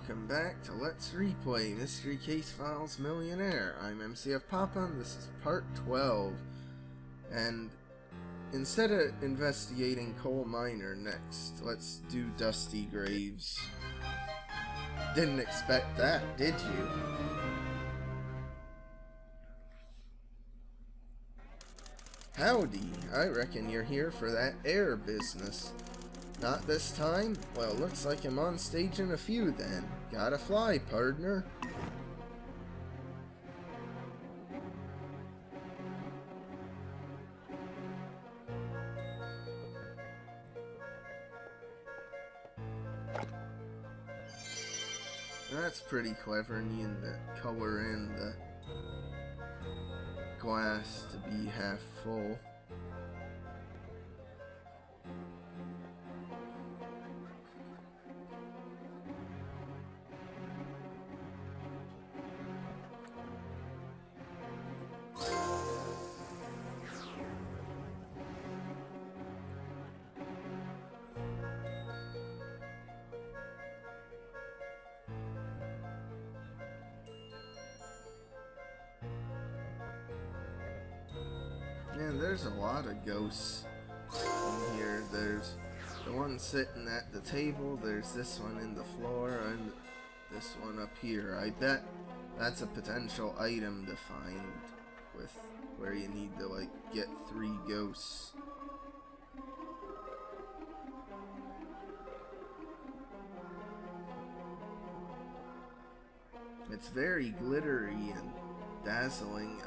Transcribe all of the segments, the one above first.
welcome back to Let's Replay Mystery Case Files MillionHeir. I'm MCFPapa and this is part 12. And instead of investigating coal miner next, let's do Dusty Graves. Didn't expect that, did you? Howdy, I reckon you're here for that air business. Not this time? Well, looks like I'm on stage in a few then. Gotta fly, partner. That's pretty clever, needing to color in the glass to be half full. Man, there's a lot of ghosts in here. There's the one sitting at the table, there's this one in the floor, and this one up here. I bet that's a potential item to find with where you need to, like, get 3 ghosts. It's very glittery and dazzling.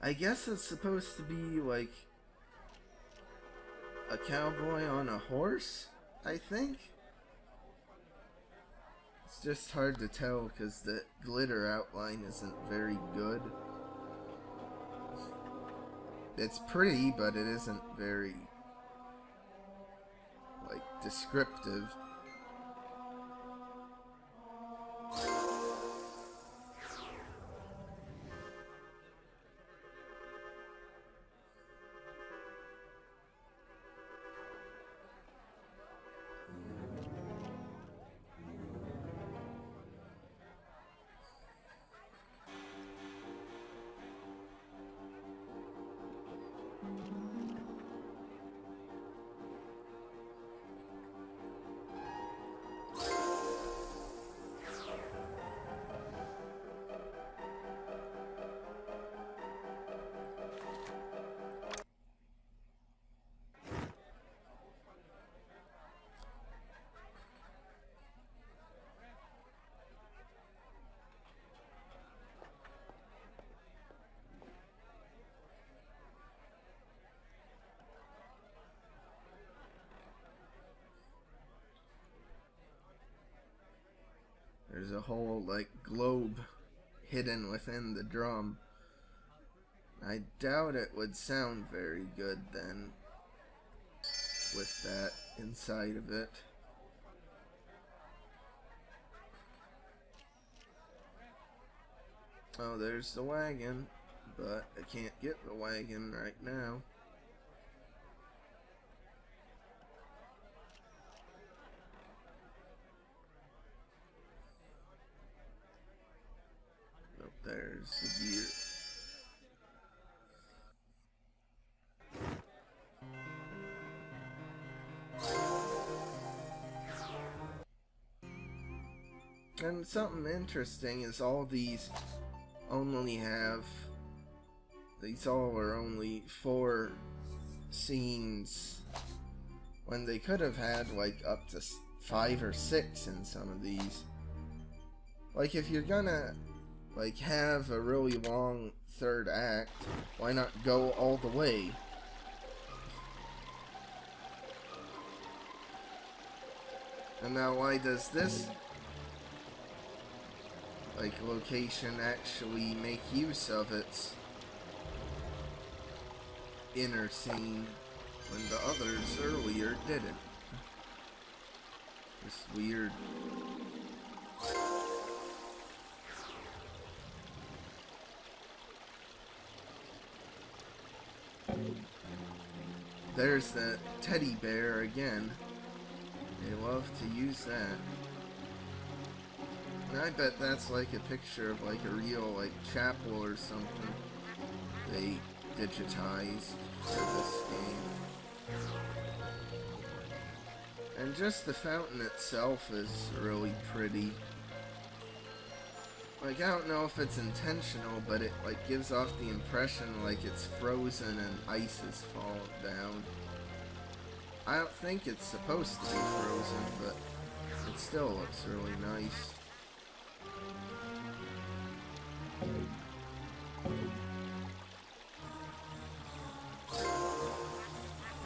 I guess it's supposed to be like a cowboy on a horse, I think. It's just hard to tell because the glitter outline isn't very good. It's pretty, but it isn't very, like, descriptive. There's a whole, like, globe hidden within the drum. I doubt it would sound very good then with that inside of it. Oh, there's the wagon, but I can't get the wagon right now. There's the gear. And something interesting is all these only have, these all are only 4 scenes when they could have had like up to 5 or 6 in some of these. Like, if you're gonna like have a really long 3rd act, why not go all the way? And now why does this like location actually make use of its inner scene when the others earlier didn't? Just weird. There's that teddy bear again. They love to use that. And I bet that's like a picture of like a real like chapel or something they digitized for this game. And just the fountain itself is really pretty. Like, I don't know if it's intentional, but it like gives off the impression like it's frozen and ice is falling down. I don't think it's supposed to be frozen, but it still looks really nice.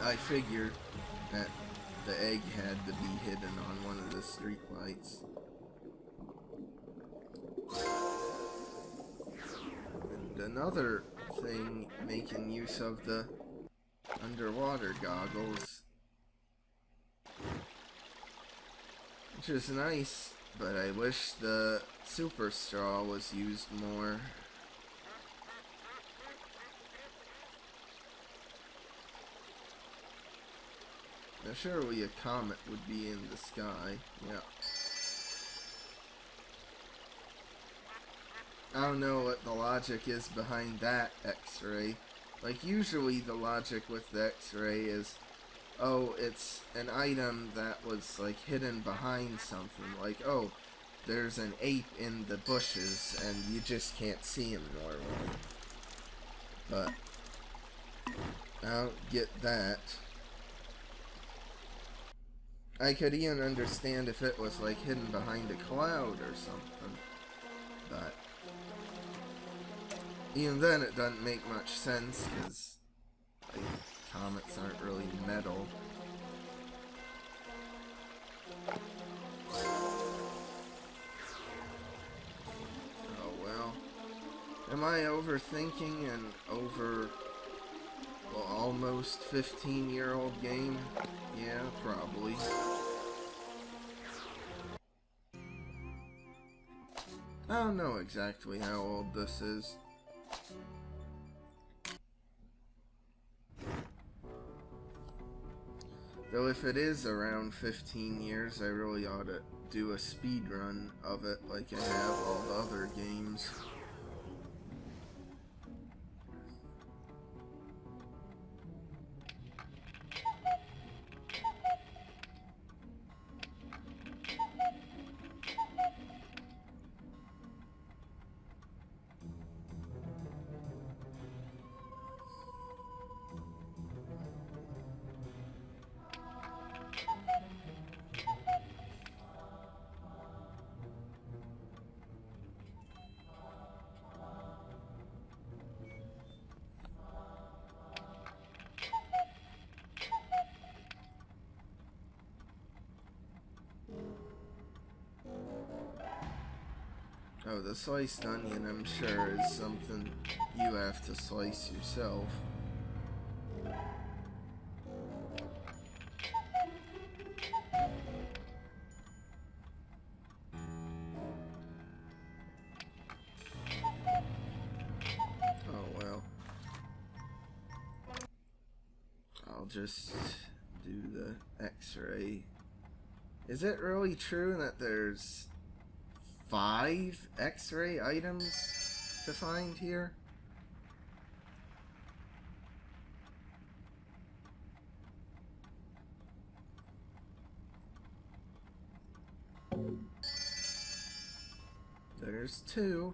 I figured that the egg had to be hidden on one of the street lights. And another thing making use of the underwater goggles, which is nice, but I wish the super straw was used more. Now surely a comet would be in the sky. Yeah. I don't know what the logic is behind that X-ray. Like, usually the logic with the X-ray is, oh, it's an item that was like hidden behind something. Like, oh, there's an ape in the bushes and you just can't see him normally. But I don't get that. I could even understand if it was like hidden behind a cloud or something. But even then it doesn't make much sense because like, comets aren't really metal. Oh well. Am I overthinking an almost 15-year-old game? Yeah, probably. I don't know exactly how old this is. Though if it is around 15 years, I really ought to do a speed run of it like I have all the other games. Oh, the sliced onion, I'm sure, is something you have to slice yourself. Oh well. I'll just do the X-ray. Is it really true that there's 5 X-ray items to find here? There's 2.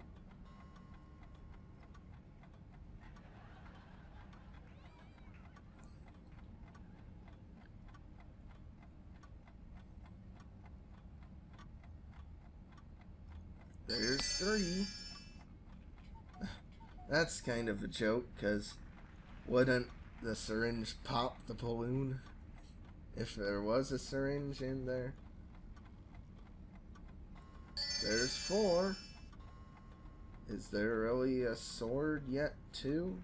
There's 3. That's kind of a joke, because wouldn't the syringe pop the balloon if there was a syringe in there? There's 4. Is there really a sword yet, too?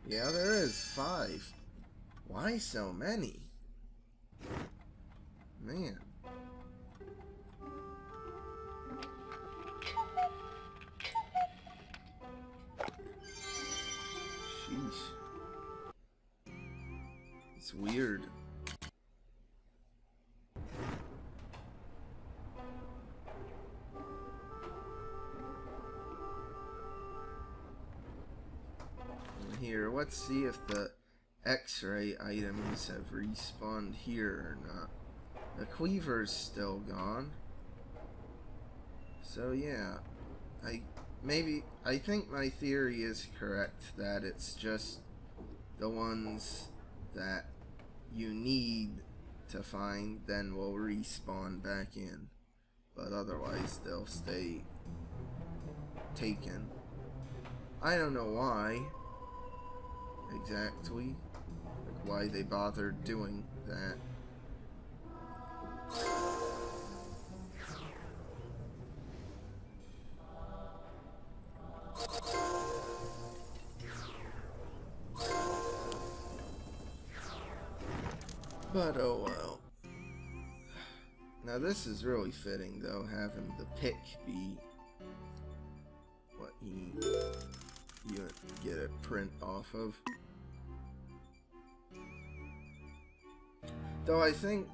Yeah, there is 5. Why so many? Man. Sheesh. It's weird. let's see if the X-ray items have respawned here or not. The Cleaver's still gone. So yeah, I think my theory is correct, that it's just the ones that you need to find then will respawn back in, but otherwise they'll stay taken. I don't know why exactly, like why they bothered doing that. But oh well. Now this is really fitting though, having the pick be what you get a print off of. Though I think,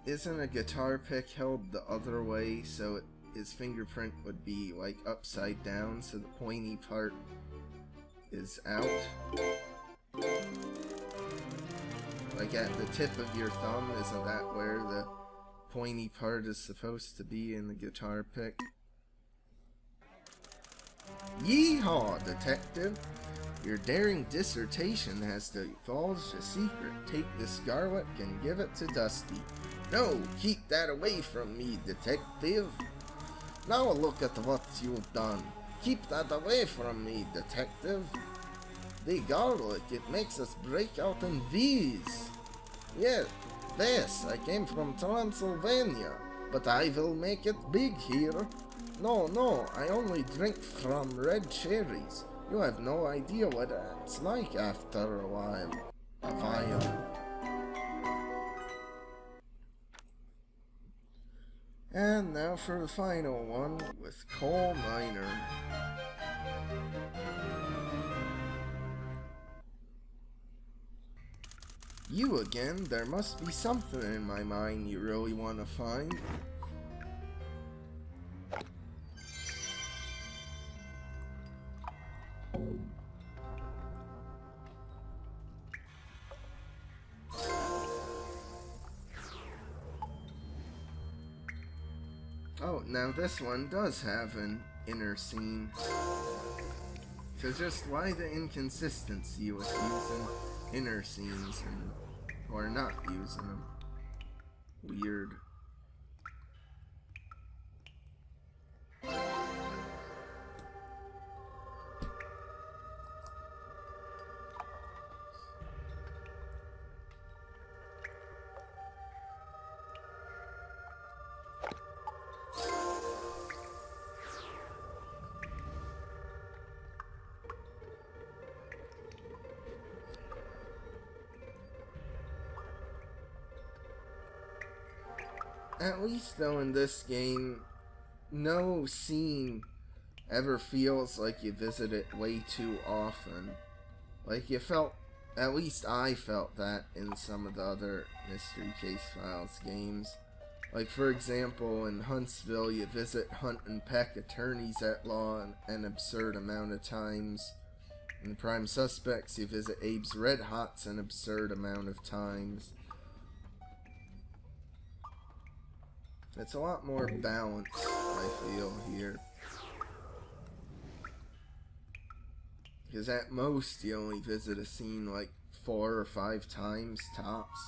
isn't a guitar pick held the other way, so his fingerprint would be like upside down, so the pointy part is out? Like at the tip of your thumb, isn't that where the pointy part is supposed to be in the guitar pick? Yeehaw, detective! Your daring dissertation has divulged a secret. Take the scarlet and give it to Dusty. No, keep that away from me, detective. Now look at what you've done. Keep that away from me, detective. The garlic, it makes us break out in V's. Yes, I came from Transylvania, but I will make it big here. No, I only drink from red cherries. You have no idea what it's like after a while. And now for the final one with Coal Miner. You again? There must be something in my mind you really want to find. Oh, now this one does have an inner scene. So just why the inconsistency with using inner scenes and or not using them? Weird. At least though in this game, no scene ever feels like you visit it way too often. Like you felt, at least I felt that in some of the other Mystery Case Files games. Like for example in Huntsville you visit Hunt and Peck attorneys at law an absurd amount of times. In Prime Suspects you visit Abe's Red Hots an absurd amount of times. It's a lot more balanced, I feel, here. Because at most, you only visit a scene like 4 or 5 times, tops.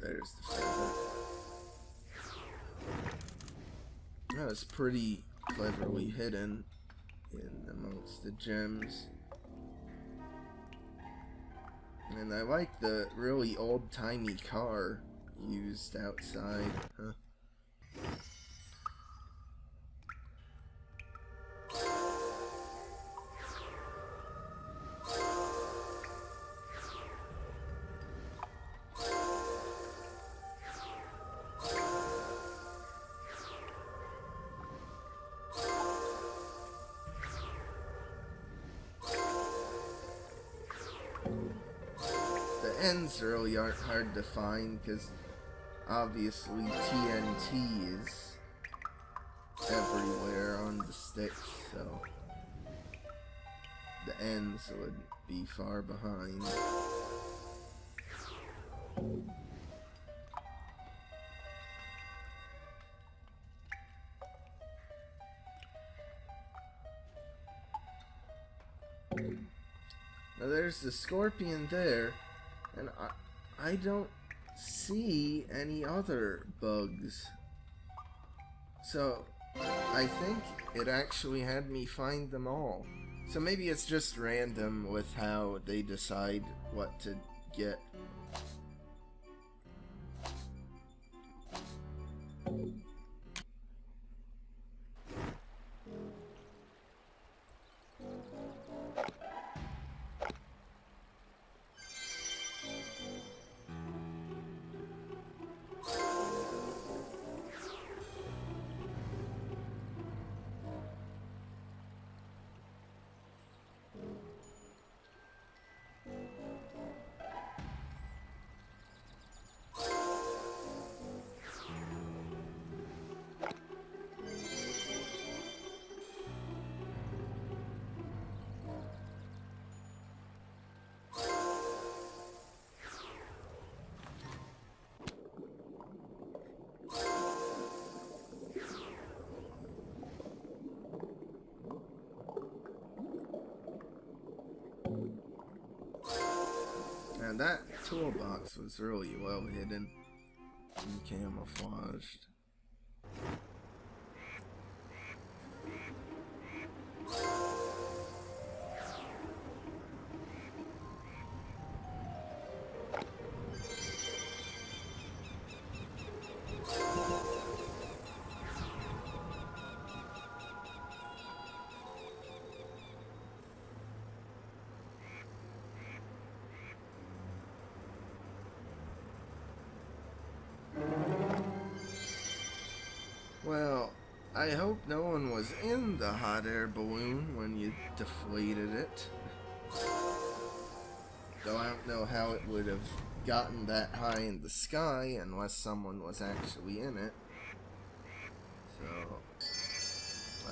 There's the feather. That was pretty cleverly hidden in amongst the gems. And I like the really old-timey car used outside. Huh? ends really aren't hard to find because obviously TNT is everywhere on the sticks, so the ends would be far behind. Now there's the scorpion there, and I don't see any other bugs. So I think it actually had me find them all. So maybe it's just random with how they decide what to get. And that toolbox was really well hidden and camouflaged. Well, I hope no one was in the hot air balloon when you deflated it. Though I don't know how it would have gotten that high in the sky unless someone was actually in it. So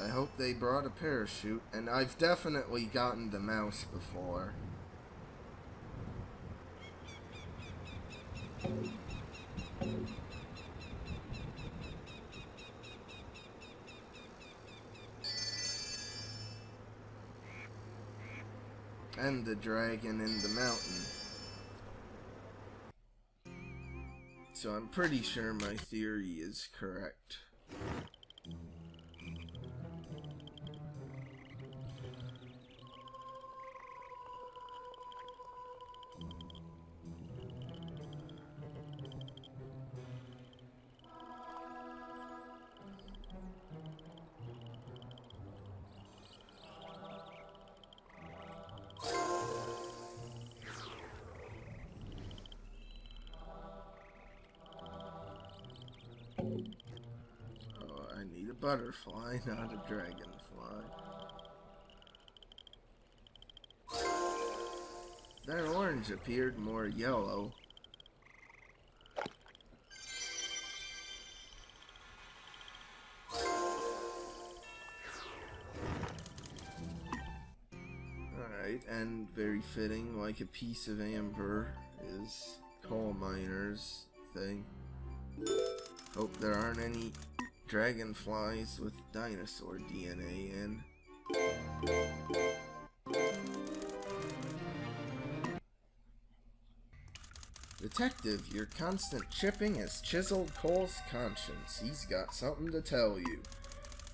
I hope they brought a parachute, and I've definitely gotten the mouse before. And the dragon in the mountain. So I'm pretty sure my theory is correct. Oh, I need a butterfly, not a dragonfly. That orange appeared more yellow. Alright, and very fitting, like a piece of amber is coal miner's thing. Hope there aren't any dragonflies with dinosaur DNA in. Detective, your constant chipping has chiseled Cole's conscience. He's got something to tell you.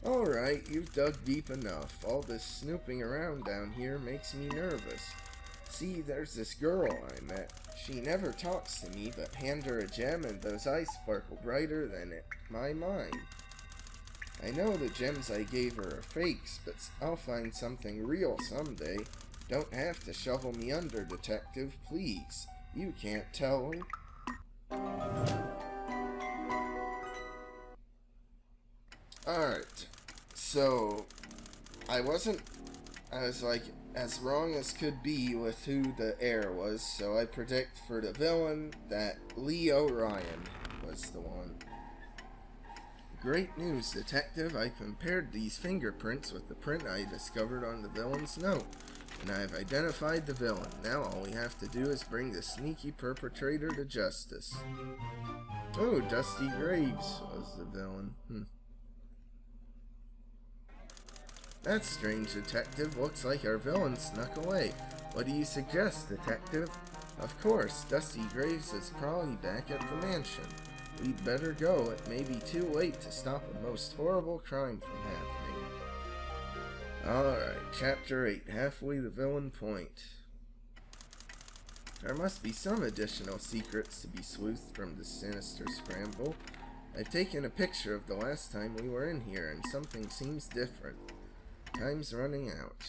Alright, you've dug deep enough. All this snooping around down here makes me nervous. See, there's this girl I met. She never talks to me, but hand her a gem and those eyes sparkle brighter than my mind. I know the gems I gave her are fakes, but I'll find something real someday. Don't have to shovel me under, detective, please. You can't tell her. Alright, so I was like, as wrong as could be with who the heir was, so I predict for the villain that Lee O'Ryan was the one. Great news, Detective. I compared these fingerprints with the print I discovered on the villain's note, and I have identified the villain. Now all we have to do is bring the sneaky perpetrator to justice. Oh, Dusty Graves was the villain. That's strange, Detective. Looks like our villain snuck away. What do you suggest, Detective? Of course, Dusty Graves is probably back at the mansion. We'd better go. It may be too late to stop a most horrible crime from happening. Alright, Chapter 8. Halfway to Villain Point. There must be some additional secrets to be sleuthed from this sinister scramble. I've taken a picture of the last time we were in here, and something seems different. Time's running out.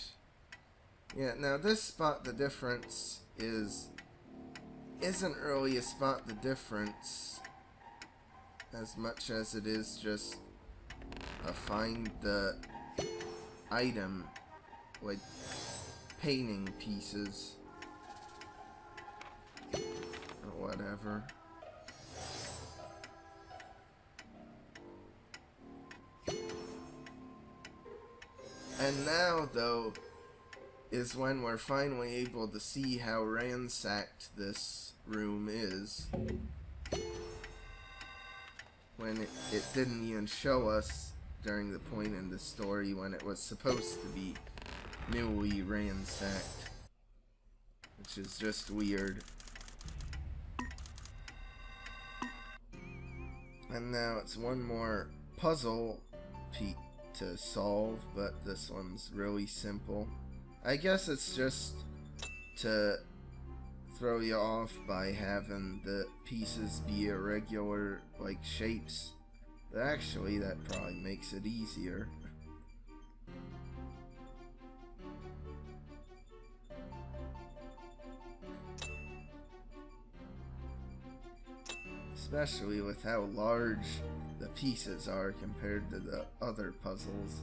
Yeah, now this spot the difference isn't really a spot the difference as much as it is just a find the item, like painting pieces or whatever. And now, though, is when we're finally able to see how ransacked this room is. When it didn't even show us during the point in the story when it was supposed to be newly ransacked. Which is just weird. And now it's one more puzzle to solve, but this one's really simple. I guess it's just to throw you off by having the pieces be irregular, like shapes. But actually, that probably makes it easier. Especially with how large the pieces are compared to the other puzzles.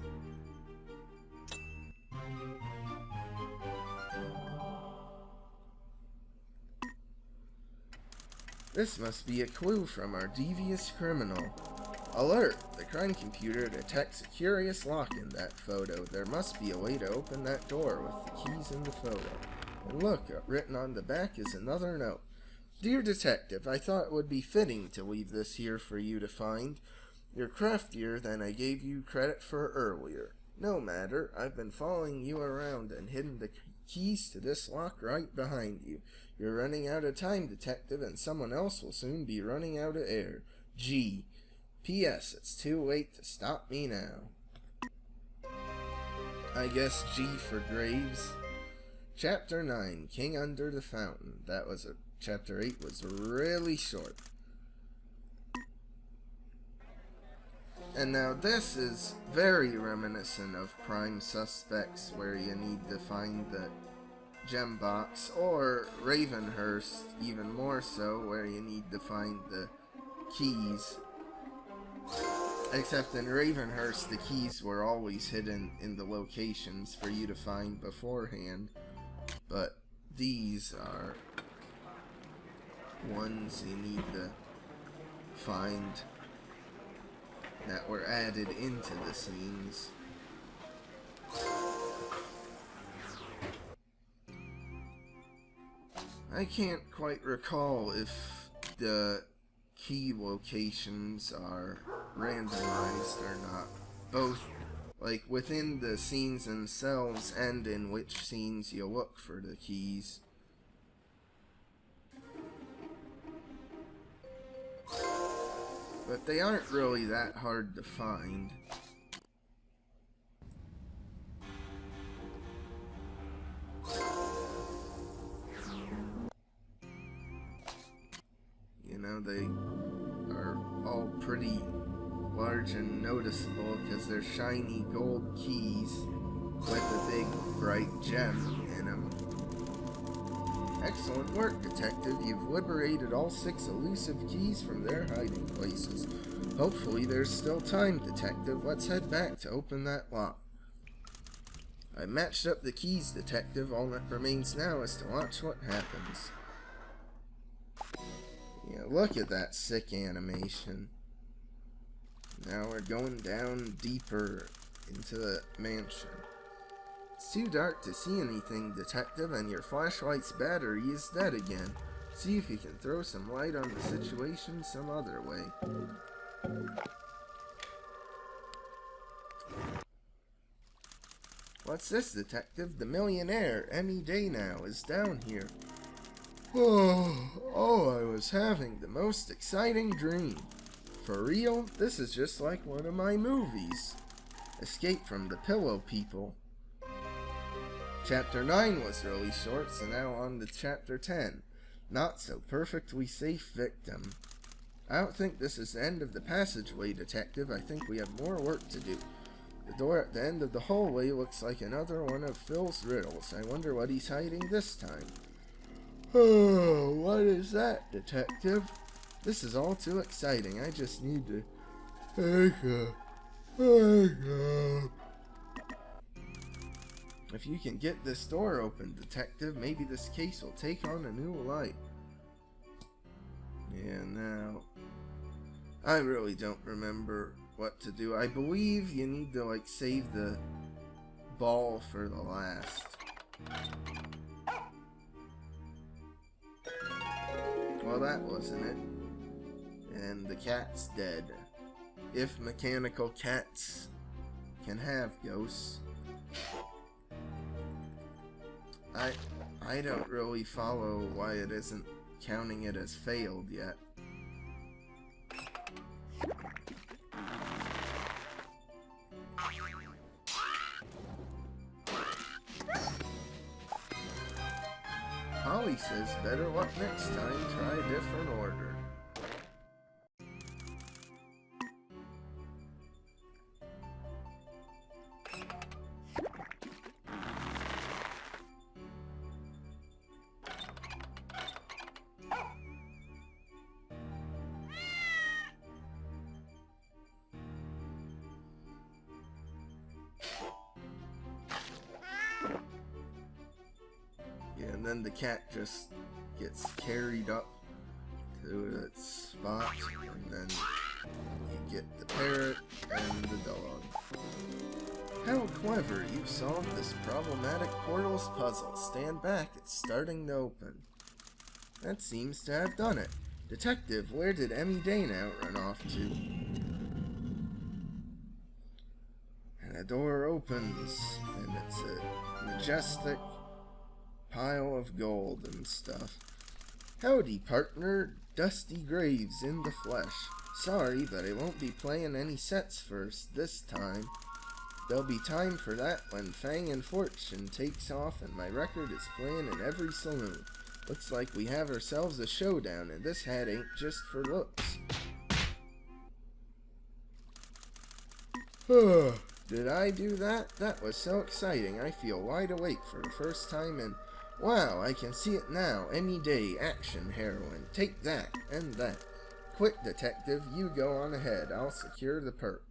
This must be a clue from our devious criminal. Alert! The crime computer detects a curious lock in that photo. There must be a way to open that door with the keys in the photo. And look, written on the back is another note. Dear Detective, I thought it would be fitting to leave this here for you to find. You're craftier than I gave you credit for earlier. No matter, I've been following you around and hidden the keys to this lock right behind you. You're running out of time, Detective, and someone else will soon be running out of air. G. P.S. It's too late to stop me now. I guess G for Graves. Chapter 9, King Under the Fountain. Chapter 8 was really short. And now this is very reminiscent of Prime Suspects, where you need to find the gem box, or Ravenhurst, even more so, where you need to find the keys. Except in Ravenhurst, the keys were always hidden in the locations for you to find beforehand. But these are ones you need to find that were added into the scenes. I can't quite recall if the key locations are randomized or not. Both, like, within the scenes themselves and in which scenes you look for the keys. But they aren't really that hard to find. You know, they are all pretty large and noticeable because they're shiny gold keys with a big bright gem in them. Excellent work, Detective. You've liberated all 6 elusive keys from their hiding places. Hopefully there's still time, Detective. Let's head back to open that lock. I matched up the keys, Detective. All that remains now is to watch what happens. Yeah, look at that sick animation. Now we're going down deeper into the mansion. It's too dark to see anything, Detective, and your flashlight's battery is dead again. See if you can throw some light on the situation some other way. What's this, Detective? The MillionHeir, Emmy Day now, is down here. Oh, I was having the most exciting dream. For real? This is just like one of my movies. Escape from the Pillow People. Chapter 9 was really short, so now on to Chapter 10. Not so perfectly safe victim. I don't think this is the end of the passageway, Detective. I think we have more work to do. The door at the end of the hallway looks like another one of Phil's riddles. I wonder what he's hiding this time. Oh, what is that, Detective? This is all too exciting. I just need to wake up. If you can get this door open, Detective, maybe this case will take on a new light. Yeah, now, I really don't remember what to do. I believe you need to, like, save the ball for the last. Well, that wasn't it. And the cat's dead. If mechanical cats can have ghosts. I don't really follow why it isn't counting it as failed yet. Holly says better luck next time, try a different order. And then the cat just gets carried up to its spot, and then you get the parrot and the dog. How clever, you've solved this problematic portal's puzzle. Stand back, it's starting to open. That seems to have done it. Detective, where did Emmy Day now run off to? And the door opens, and it's a majestic pile of gold and stuff. Howdy, partner. Dusty Graves in the flesh. Sorry, but I won't be playing any sets first this time. There'll be time for that when Fang and Fortune takes off and my record is playing in every saloon. Looks like we have ourselves a showdown, and this hat ain't just for looks. Did I do that? That was so exciting. I feel wide awake for the first time in... Wow, I can see it now. Emmy Day, action heroine. Take that, and that. Quick, Detective, you go on ahead. I'll secure the perk.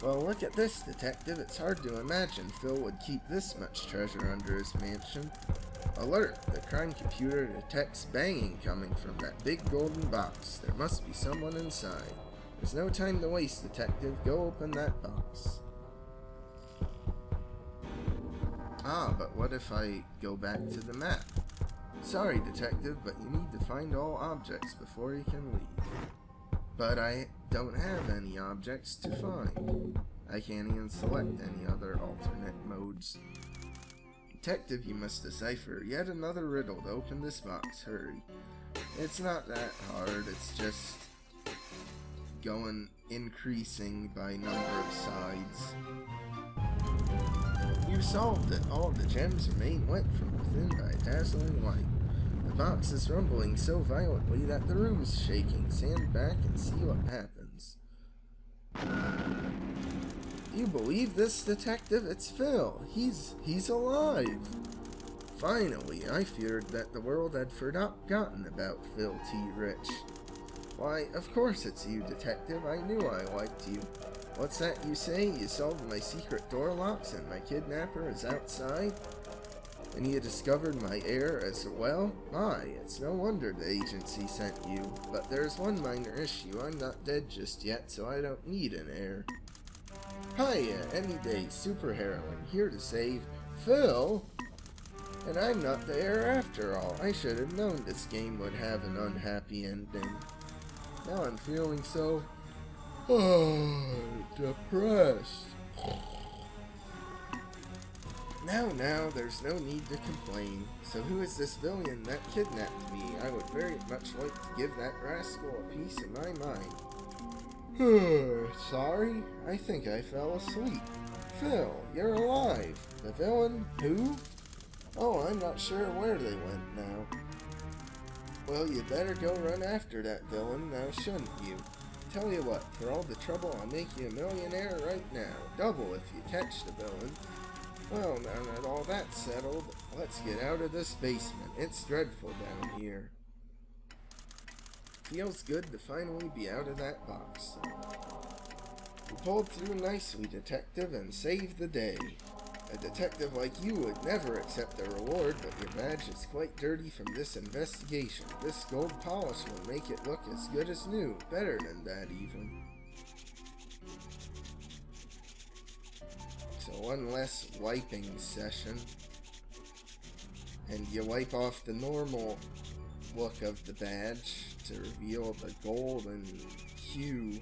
Well, look at this, Detective. It's hard to imagine Phil would keep this much treasure under his mansion. Alert! The crime computer detects banging coming from that big golden box. There must be someone inside. There's no time to waste, Detective. Go open that box. Ah, but what if I go back to the map? Sorry, Detective, but you need to find all objects before you can leave. But I don't have any objects to find. I can't even select any other alternate modes. Detective, you must decipher yet another riddle to open this box. Hurry. It's not that hard, it's just going increasing by number of sides. You solved it. All the gems remain wet from within by a dazzling light. The box is rumbling so violently that the room is shaking. Stand back and see what happens. Do you believe this, Detective? It's Phil. He's alive. Finally, I feared that the world had forgotten about Phil T. Rich. Why, of course it's you, Detective. I knew I liked you. What's that you say? You solved my secret door locks and my kidnapper is outside? And you discovered my heir as well? My, it's no wonder the agency sent you. But there's one minor issue. I'm not dead just yet, so I don't need an heir. Hiya, anyday superheroine, here to save Phil? And I'm not the heir after all. I should have known this game would have an unhappy ending. Now I'm feeling so depressed. Now, there's no need to complain. So who is this villain that kidnapped me? I would very much like to give that rascal a piece of my mind. Sorry, I think I fell asleep. Phil, you're alive. The villain? Who? Oh, I'm not sure where they went now. Well, you better go run after that villain now, shouldn't you? Tell you what, for all the trouble, I'll make you a millionaire right now. Double if you catch the villain. Well, now that all that's settled, let's get out of this basement. It's dreadful down here. Feels good to finally be out of that box. You pulled through nicely, detective, and saved the day. A detective like you would never accept a reward, but your badge is quite dirty from this investigation. This gold polish will make it look as good as new. Better than that, even. So one less wiping session. And you wipe off the normal look of the badge to reveal the golden hue.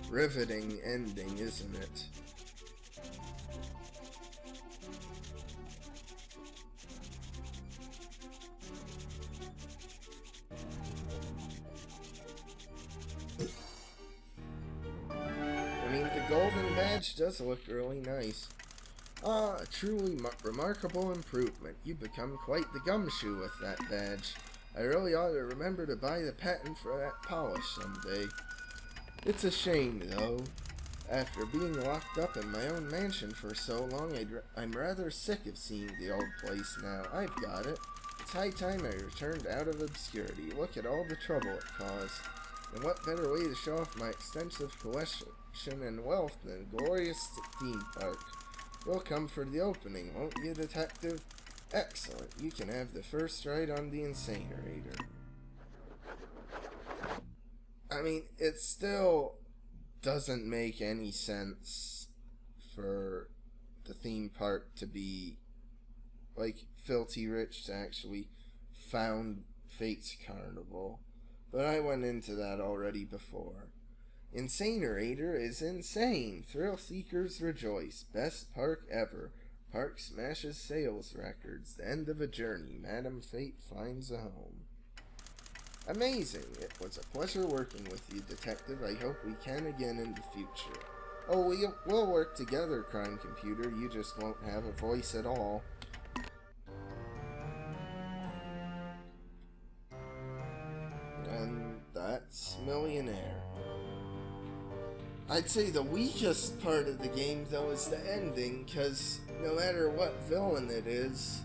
Riveting ending, isn't it? I mean, the golden badge does look really nice. Ah, a truly remarkable improvement. You've become quite the gumshoe with that badge. I really ought to remember to buy the patent for that polish someday. It's a shame, though. After being locked up in my own mansion for so long, I'm rather sick of seeing the old place now. I've got it. It's high time I returned out of obscurity. Look at all the trouble it caused. And what better way to show off my extensive collection and wealth than a glorious theme park? You'll come for the opening, won't you, detective? Excellent. You can have the first ride on the incinerator. I mean, it still doesn't make any sense for the theme park to be like filthy rich to actually found Fate's Carnival. But I went into that already before. Incinerator is insane. Thrill seekers rejoice. Best park ever. Park smashes sales records. The end of a journey. Madam Fate finds a home. Amazing. It was a pleasure working with you, detective. I hope we can again in the future. Oh, we'll work together, crime computer. You just won't have a voice at all. And that's MillionHeir. I'd say the weakest part of the game, though, is the ending, because no matter what villain it is,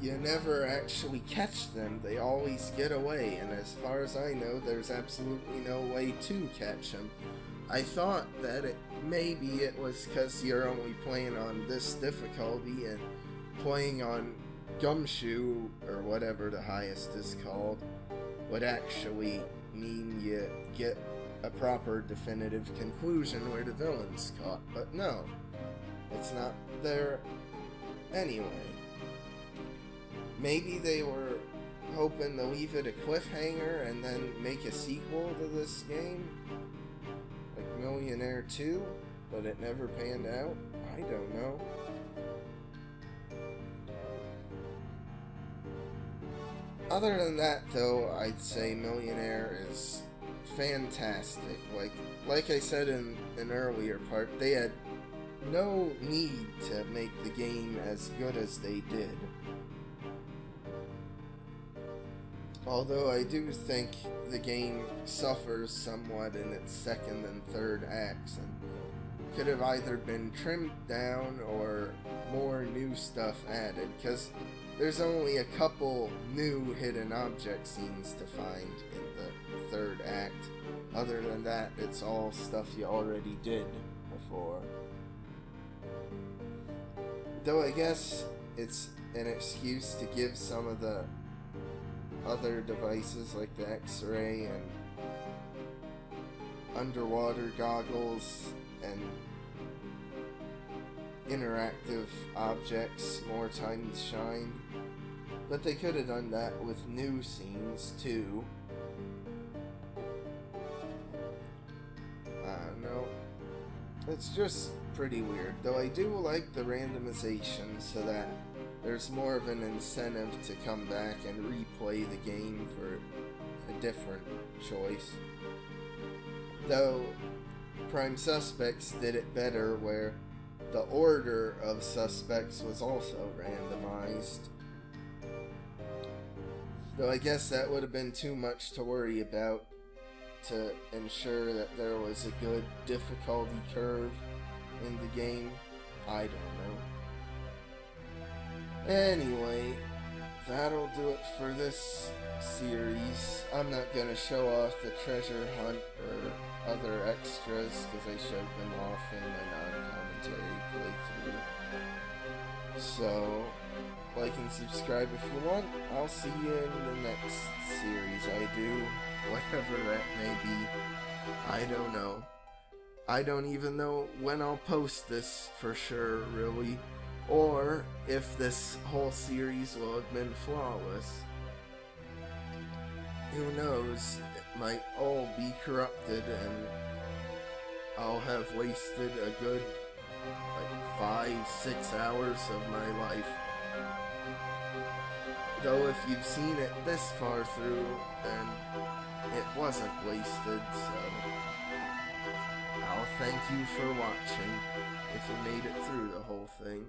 you never actually catch them. They always get away, and as far as I know, there's absolutely no way to catch them. I thought that maybe it was because you're only playing on this difficulty, and playing on Gumshoe, or whatever the highest is called, would actually mean you get a proper definitive conclusion where the villain's caught. But no, it's not there anyway. Maybe they were hoping to leave it a cliffhanger and then make a sequel to this game, like MillionHeir 2, but it never panned out. I don't know. Other than that, though, I'd say MillionHeir is fantastic. Like I said in an earlier part, they had no need to make the game as good as they did. Although I do think the game suffers somewhat in its second and third acts, and could have either been trimmed down or more new new stuff added, because there's only a couple new hidden object scenes to find in the third act. Other than that, it's all stuff you already did before. Though I guess it's an excuse to give some of the other devices like the X-ray and underwater goggles and interactive objects more time to shine. But they could have done that with new scenes too. I don't know. It's just pretty weird. Though I do like the randomization so that there's more of an incentive to come back and replay the game for a different choice. Though Prime Suspects did it better, where the order of suspects was also randomized. Though I guess that would have been too much to worry about to ensure that there was a good difficulty curve in the game. I don't know. Anyway, that'll do it for this series. I'm not gonna show off the treasure hunt or other extras because I showed them off in my non-commentary playthrough. So, like and subscribe if you want. I'll see you in the next series I do, whatever that may be. I don't know. I don't even know when I'll post this for sure, really, or if this whole series will have been flawless. Who knows? It might all be corrupted and I'll have wasted a good 5-6 hours of my life. Though if you've seen it this far through, then it wasn't wasted, so I'll thank you for watching if you made it through the whole thing.